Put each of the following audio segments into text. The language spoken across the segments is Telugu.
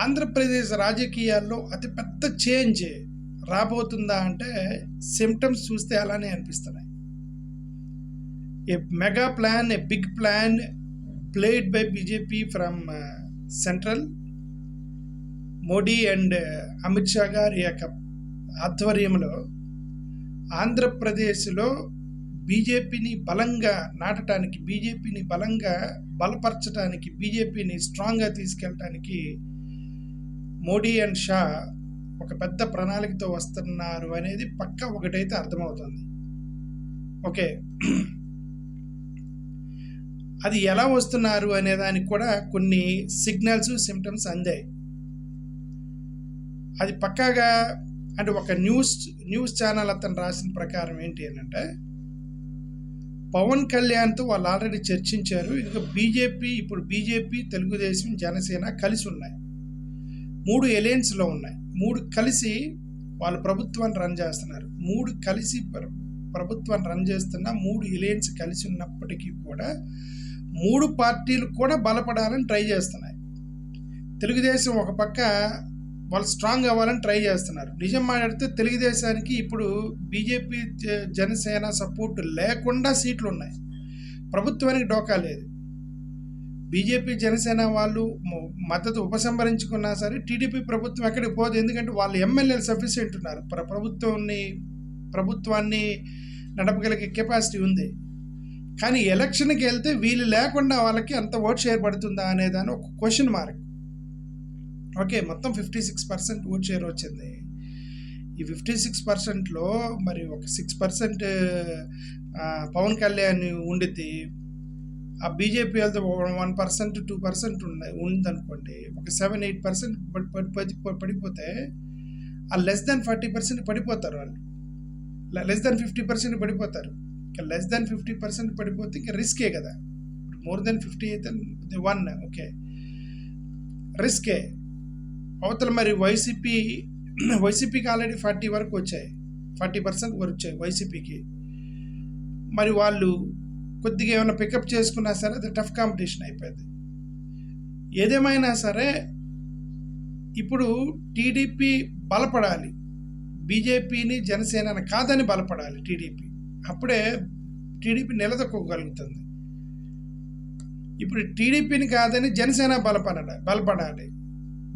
ఆంధ్రప్రదేశ్ రాజకీయాల్లో అతిపెద్ద చేంజ్ రాబోతుందా అంటే సిమ్టమ్స్ చూస్తే అలానే అనిపిస్తున్నాయి. A mega plan, a big plan played by BJP from central. Modi and Amit Shah గారి యొక్క ఆధ్వర్యంలో ఆంధ్రప్రదేశ్లో బీజేపీని బలంగా నాటడానికి, బీజేపీని బలంగా బలపరచడానికి, బీజేపీని స్ట్రాంగ్గా తీసుకెళ్ళటానికి మోడీ అండ్ షా ఒక పెద్ద ప్రణాళికతో వస్తున్నారు అనేది పక్కా ఒకటైతే అర్థమవుతుంది. ఓకే, అది ఎలా వస్తున్నారు అనే దానికి కూడా కొన్ని సిగ్నల్స్, సిమ్టమ్స్ అందాయి. అది పక్కాగా అంటే ఒక న్యూస్ ఛానల్ అతను రాసిన ప్రకారం ఏంటి అంటే, పవన్ కళ్యాణ్తో వాళ్ళు ఆల్రెడీ చర్చించారు. ఇంకా బీజేపీ, తెలుగుదేశం, జనసేన కలిసి ఉన్నాయి. 3 ఎలయన్స్లో ఉన్నాయి. 3 కలిసి వాళ్ళు ప్రభుత్వాన్ని రన్ చేస్తున్నారు. 3 కలిసి ప్రభుత్వాన్ని రన్ చేస్తున్న 3 ఎలయన్స్ కలిసి ఉన్నప్పటికీ కూడా 3 పార్టీలు కూడా బలపడాలని ట్రై చేస్తున్నాయి. తెలుగుదేశం ఒక పక్క వాళ్ళు స్ట్రాంగ్ అవ్వాలని ట్రై చేస్తున్నారు. నిజం మాట్లాడితే తెలుగుదేశానికి ఇప్పుడు బీజేపీ, జనసేన సపోర్ట్ లేకుండా సీట్లు ఉన్నాయి. ప్రభుత్వానికి డోకా లేదు. బీజేపీ, జనసేన వాళ్ళు మద్దతు ఉపసంహరించుకున్నా సరే టీడీపీ ప్రభుత్వం ఎక్కడికి పోదు. ఎందుకంటే వాళ్ళు ఎమ్మెల్యేలు సఫిషియెంట్ ఉన్నారు. ప్రభుత్వాన్ని నడపగలిగే కెపాసిటీ ఉంది. కానీ ఎలక్షన్కి వెళ్తే వీళ్ళు లేకుండా వాళ్ళకి అంత ఓట్ షేర్ పడుతుందా అనేదాని ఒక క్వశ్చన్ మార్క్. ఓకే, మొత్తం 56% ఓట్ షేర్ వచ్చింది. ఈ 56%లో మరి ఒక 6% పవన్ కళ్యాణ్ ఉండిద్ది. ఆ బీజేపీ వెళ్తే 1%, 2% ఉందనుకోండి. ఒక 7-8% పడిపోతే ఆ లెస్ దాన్ 40% పడిపోతారు. వాళ్ళు లెస్ దాన్ 50% పడిపోతారు. ఇంకా లెస్ దాన్ 50% పడిపోతే ఇంకా రిస్కే కదా. మోర్ దాన్ 50 అయితే 1 ఓకే, రిస్కే. అవతల మరి వైసీపీకి ఆల్రెడీ 40 వరకు వచ్చాయి, 40% వరకు వచ్చాయి వైసీపీకి. మరి వాళ్ళు కొద్దిగా ఏమైనా పికప్ చేసుకున్నా సరే అది టఫ్ కాంపిటీషన్ అయిపోయింది. ఏదేమైనా సరే ఇప్పుడు టీడీపీ బలపడాలి, బీజేపీని, జనసేనని కాదని బలపడాలి టీడీపీ. అప్పుడే టీడీపీ నిలదొక్కగలుగుతుంది. ఇప్పుడు టీడీపీని కాదని జనసేన బలపడాలి,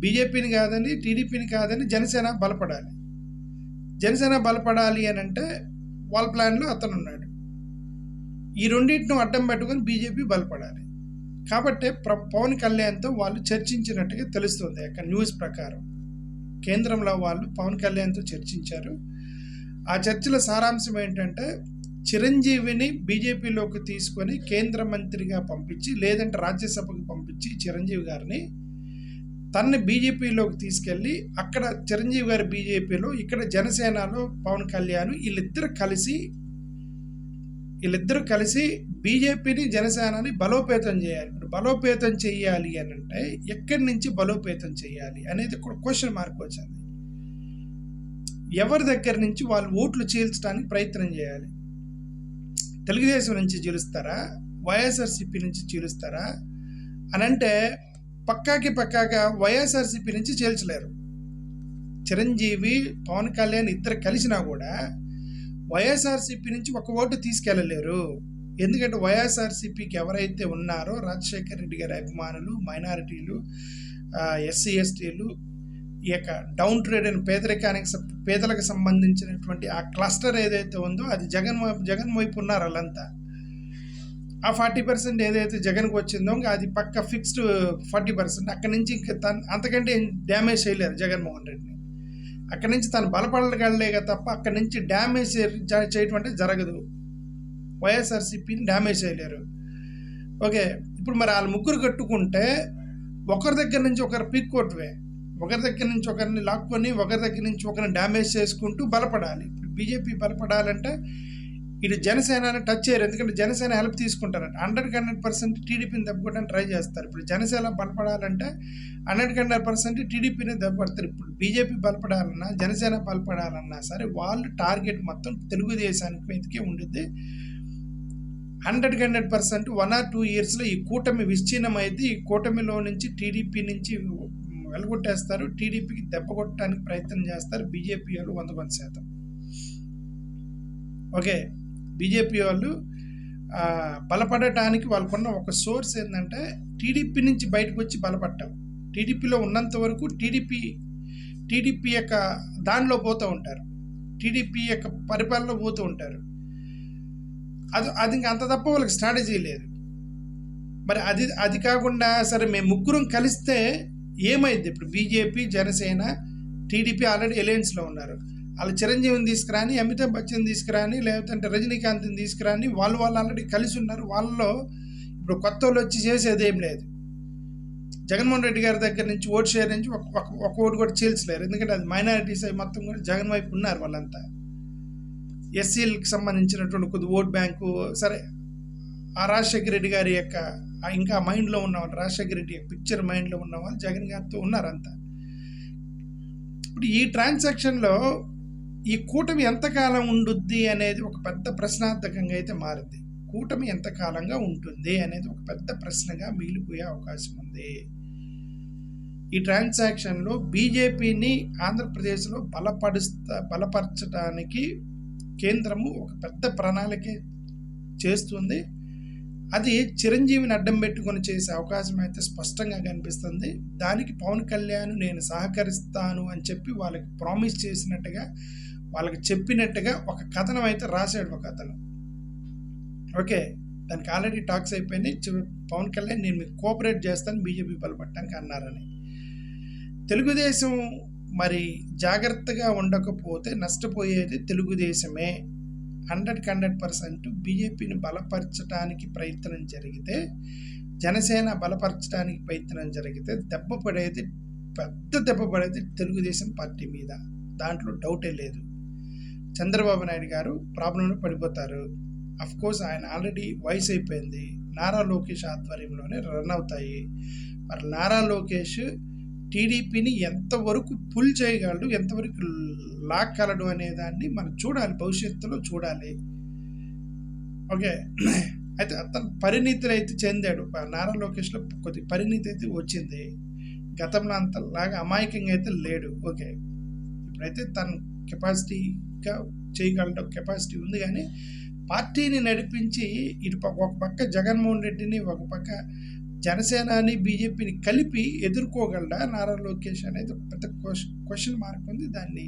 బీజేపీని కాదని, టీడీపీని కాదని జనసేన బలపడాలి. జనసేన బలపడాలి అని అంటే వాళ్ళ ప్లాన్లో అతను ఉన్నాడు. ఈ రెండింటిని అడ్డం పెట్టుకొని బీజేపీ బలపడాలి. కాబట్టి పవన్ కళ్యాణ్తో వాళ్ళు చర్చించినట్టుగా తెలుస్తుంది. అక్కడ న్యూస్ ప్రకారం కేంద్రంలో వాళ్ళు పవన్ కళ్యాణ్తో చర్చించారు. ఆ చర్చల సారాంశం ఏంటంటే, చిరంజీవిని బీజేపీలోకి తీసుకొని కేంద్ర మంత్రిగా పంపించి, లేదంటే రాజ్యసభకు పంపించి చిరంజీవి గారిని తనని బీజేపీలోకి తీసుకెళ్ళి అక్కడ చిరంజీవి గారి బీజేపీలో, ఇక్కడ జనసేనలో పవన్ కళ్యాణ్ వీళ్ళిద్దరు కలిసి బీజేపీని, జనసేనని బలోపేతం చేయాలి. ఇప్పుడు బలోపేతం చేయాలి అని అంటే ఎక్కడి నుంచి బలోపేతం చేయాలి అనేది కూడా క్వశ్చన్ మార్క్ వచ్చింది. ఎవరి దగ్గర నుంచి వాళ్ళు ఓట్లు చీల్చడానికి ప్రయత్నం చేయాలి? తెలుగుదేశం నుంచి చీలుస్తారా, వైఎస్ఆర్సీపీ నుంచి చీలుస్తారా అని అంటే పక్కాగా వైఎస్ఆర్సీపీ నుంచి చీల్చలేరు. చిరంజీవి, పవన్ కళ్యాణ్ ఇద్దరు కలిసినా కూడా వైఎస్ఆర్సీపీ నుంచి ఒక ఓటు తీసుకెళ్ళలేరు. ఎందుకంటే వైఎస్ఆర్సీపీకి ఎవరైతే ఉన్నారో రాజశేఖర రెడ్డి గారి అభిమానులు, మైనారిటీలు, ఎస్సీ ఎస్టీలు, ఈ యొక్క డౌన్ ట్రేడ్ అండ్ పేదలకు సంబంధించినటువంటి ఆ క్లస్టర్ ఏదైతే ఉందో అది జగన్ వైపు ఉన్నారు వాళ్ళంతా. ఆ 40% ఏదైతే జగన్కి వచ్చిందో ఇంకా అది పక్క ఫిక్స్డ్ 40%. అక్కడి నుంచి ఇంకా అంతకంటే డ్యామేజ్ చేయలేరు జగన్మోహన్ రెడ్డిని. అక్కడి నుంచి తను బలపడగలేక తప్ప అక్కడి నుంచి డ్యామేజ్ చేయటం అంటే జరగదు. వైఎస్ఆర్సీపీని డ్యామేజ్ చేయలేరు. ఓకే, ఇప్పుడు మరి వాళ్ళు ముగ్గురు కట్టుకుంటే ఒకరి దగ్గర నుంచి ఒకరు పీక్కోవటమే, ఒకరి దగ్గర నుంచి ఒకరిని లాక్కొని ఒకరి దగ్గర నుంచి ఒకరిని డ్యామేజ్ చేసుకుంటూ బలపడాలి. ఇప్పుడు బీజేపీ బలపడాలంటే ఇటు జనసేనని టచ్ చేయరు. ఎందుకంటే జనసేన హెల్ప్ తీసుకుంటారంట. 100% టీడీపీని దెబ్బకొట్టడానికి ట్రై చేస్తారు. ఇప్పుడు జనసేన బలపడాలంటే 100% టీడీపీని దెబ్బపడతారు. ఇప్పుడు బీజేపీ బలపడాలన్నా, జనసేన బలపడాలన్నా సరే వాళ్ళు టార్గెట్ మొత్తం తెలుగుదేశానికి మీదకే ఉండిద్ది. 100% 1 or 2 yearsలో ఈ కూటమి విచ్ఛిన్నమైతే ఈ కూటమిలో నుంచి టీడీపీ నుంచి వెళ్ళగొట్టేస్తారు. టీడీపీకి దెబ్బ కొట్టడానికి ప్రయత్నం చేస్తారు బీజేపీ వాళ్ళు 100%. ఓకే, బీజేపీ వాళ్ళు బలపడటానికి వాళ్ళకున్న ఒక సోర్స్ ఏంటంటే టీడీపీ నుంచి బయటకు వచ్చి బలపడటం. టీడీపీలో ఉన్నంత వరకు టీడీపీ యొక్క దానిలో పోతూ ఉంటారు, టీడీపీ యొక్క పరిపాలనలో పోతూ ఉంటారు. అది ఇంకా అంత తప్ప వాళ్ళకి స్ట్రాటజీ లేదు. మరి అది కాకుండా సరే మేము ముగ్గురం కలిస్తే ఏమైంది? ఇప్పుడు బీజేపీ, జనసేన, టీడీపీ ఆల్రెడీ అలయన్స్లో ఉన్నారు. వాళ్ళు చిరంజీవిని తీసుకురాని, అమితాబ్ బచ్చన్ తీసుకురాని, లేకపోతే రజనీకాంత్ని తీసుకురాని, వాళ్ళు ఆల్రెడీ కలిసి ఉన్నారు. వాళ్ళలో ఇప్పుడు కొత్త వాళ్ళు వచ్చి చేసేది ఏం లేదు. జగన్మోహన్ రెడ్డి గారి దగ్గర నుంచి ఓటు షేర్ నుంచి ఒక ఓటు కూడా చీల్చలేరు. ఎందుకంటే అది మైనారిటీస్ అవి మొత్తం కూడా జగన్ వైపు ఉన్నారు వాళ్ళంతా. ఎస్సీలకు సంబంధించినటువంటి కొద్ది ఓట్ బ్యాంకు సరే ఆ రాజశేఖర రెడ్డి గారి యొక్క ఇంకా మైండ్లో ఉన్న వాళ్ళు, రాజశేఖర రెడ్డి యొక్క పిక్చర్ మైండ్లో ఉన్న వాళ్ళు జగన్ గారితో ఉన్నారంతా. ఇప్పుడు ఈ ట్రాన్సాక్షన్లో ఈ కూటమి ఎంతకాలం ఉండుద్ది అనేది ఒక పెద్ద ప్రశ్నార్థకంగా అయితే మారింది. కూటమి ఎంతకాలంగా ఉంటుంది అనేది ఒక పెద్ద ప్రశ్నగా మిగిలిపోయే అవకాశం ఉంది. ఈ ట్రాన్సాక్షన్లో బీజేపీని ఆంధ్రప్రదేశ్లో బలపరచడానికి కేంద్రము ఒక పెద్ద ప్రణాళిక చేస్తుంది. అది చిరంజీవిని అడ్డం పెట్టుకొని చేసే అవకాశం అయితే స్పష్టంగా కనిపిస్తుంది. దానికి పవన్ కళ్యాణ్ నేను సహకరిస్తాను అని చెప్పి వాళ్ళకి ప్రామిస్ చేసినట్టుగా, వాళ్ళకి చెప్పినట్టుగా ఒక కథనం అయితే రాశాడు ఒక అతను. ఓకే, దానికి ఆల్రెడీ టాక్స్ అయిపోయినాయి. పవన్ కళ్యాణ్ నేను మీకు కోఆపరేట్ చేస్తాను బీజేపీ బలపడటానికి అన్నారని. తెలుగుదేశం మరి జాగ్రత్తగా ఉండకపోతే నష్టపోయేది తెలుగుదేశమే. 100% బీజేపీని బలపరచడానికి ప్రయత్నం జరిగితే, జనసేన బలపరచడానికి ప్రయత్నం జరిగితే పెద్ద దెబ్బ పడేది తెలుగుదేశం పార్టీ మీద. దాంట్లో డౌటే లేదు. చంద్రబాబు నాయుడు గారు ప్రాబ్లంలో పడిపోతారు. అఫ్కోర్స్ ఆయన ఆల్రెడీ వయసు అయిపోయింది. నారా లోకేష్ ఆధ్వర్యంలోనే రన్ అవుతాయి. మరి నారా లోకేష్ టీడీపీని ఎంతవరకు పుల్ చేయగలడు, ఎంతవరకు లాక్కలడు అనే దాన్ని మనం చూడాలి, భవిష్యత్తులో చూడాలి. ఓకే, అయితే అతను పరిణితిని అయితే చెందాడు. నారా లోకేష్లో కొద్ది పరిణితి అయితే వచ్చింది. గతంలో అంతలాగా అమాయకంగా అయితే లేడు. ఓకే, ఇప్పుడైతే తన కెపాసిటీగా చేయగలడం కెపాసిటీ ఉంది. కానీ పార్టీని నడిపించి ఒక పక్క జగన్మోహన్ రెడ్డిని, ఒక పక్క జనసేనని, బీజేపీని కలిపి ఎదుర్కోగలడా నారా లోకేష్ అనేది ఒక పెద్ద క్వశ్చన్ మార్క్ ఉంది. దాన్ని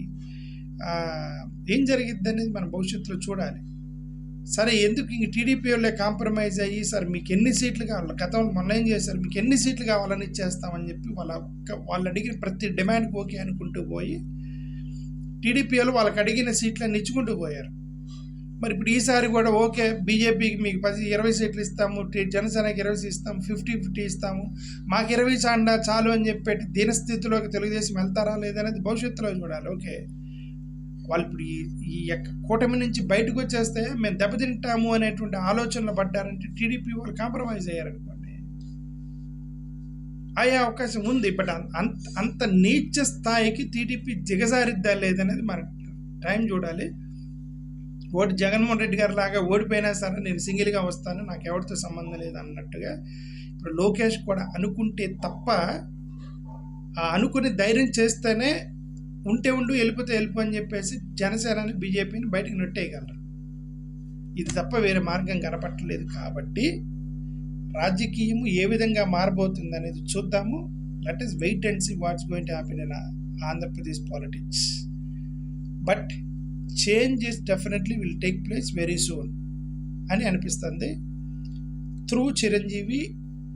ఏం జరిగిద్ది అనేది మనం భవిష్యత్తులో చూడాలి. సరే, ఎందుకు ఇంక టీడీపీ వాళ్ళే కాంప్రమైజ్ అయ్యి సార్ మీకు ఎన్ని సీట్లు కావాలి, గతంలో మొన్న ఏం చేశారు, మీకు ఎన్ని సీట్లు కావాలని ఇచ్చేస్తామని చెప్పి వాళ్ళు అడిగిన ప్రతి డిమాండ్కి ఓకే అనుకుంటూ పోయి టీడీపీ వాళ్ళు వాళ్ళకి అడిగిన సీట్లను ఇచ్చుకుంటూ పోయారు. మరి ఇప్పుడు ఈసారి కూడా ఓకే, బీజేపీకి మీకు 20 సీట్లు ఇస్తాము, జనసేనకి 20 ఇస్తాము, 50-50 ఇస్తాము, మాకు 20 చాలు అని చెప్పి దీనస్థితిలోకి తెలుగుదేశం వెళ్తారా లేదనేది భవిష్యత్తులో చూడాలి. ఓకే, వాళ్ళు ఇప్పుడు ఈ యొక్క కూటమి నుంచి బయటకు వచ్చేస్తే మేము దెబ్బతింటాము అనేటువంటి ఆలోచనలు పడ్డారంటే టీడీపీ వాళ్ళు కాంప్రమైజ్ అయ్యారనుకోండి, అయ్యే అవకాశం ఉంది. బట్ అంత నీచ స్థాయికి టీడీపీ దిగజారిద్దా లేదనేది మనం టైం చూడాలి. జగన్మోహన్ రెడ్డి గారి లాగా ఓడిపోయినా సరే నేను సింగిల్గా వస్తాను, నాకు ఎవరితో సంబంధం లేదు అన్నట్టుగా ఇప్పుడు లోకేష్ కూడా అనుకుంటే తప్ప, ఆ అనుకుని ధైర్యం చేస్తేనే ఉంటే ఉండు, వెళ్ళిపోతే వెళ్ళిపో అని చెప్పేసి జనసేనని, బీజేపీని బయటకు నెట్టేయగలరు. ఇది తప్ప వేరే మార్గం కనపట్టలేదు. కాబట్టి రాజకీయం ఏ విధంగా మారబోతుంది అనేది చూద్దాము. Let us wait and see what's going to happen in Andhra Pradesh politics. But changes definitely will take place very soon అని అనిపిస్తుంది, through Chiranjeevi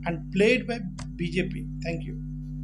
and played by BJP. Thank you.